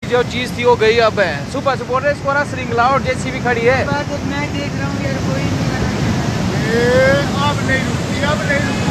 जो चीज थी वो गई अब है। सुपर सपोर्टर इसको ना श्रृंखला और जेसीबी खड़ी है। मैं देख रहा हूँ यार, कोई नहीं अब नहीं रुकती, अब नहीं रुकती।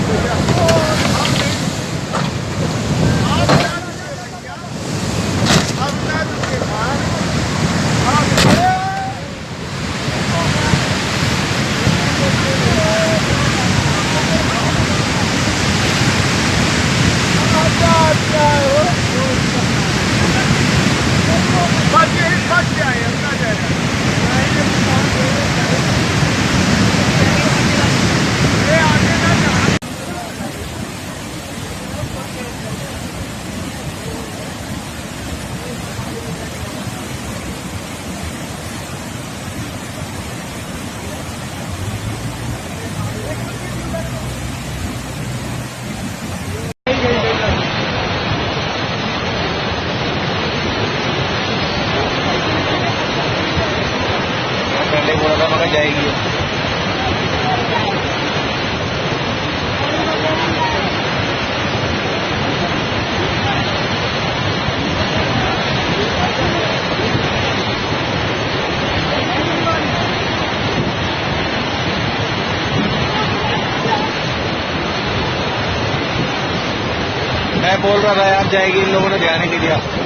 पहले बोला था मगर जाएगी। मैं बोल रहा था यार जाएगी, इन लोगों ने ध्यान ही नहीं दिया।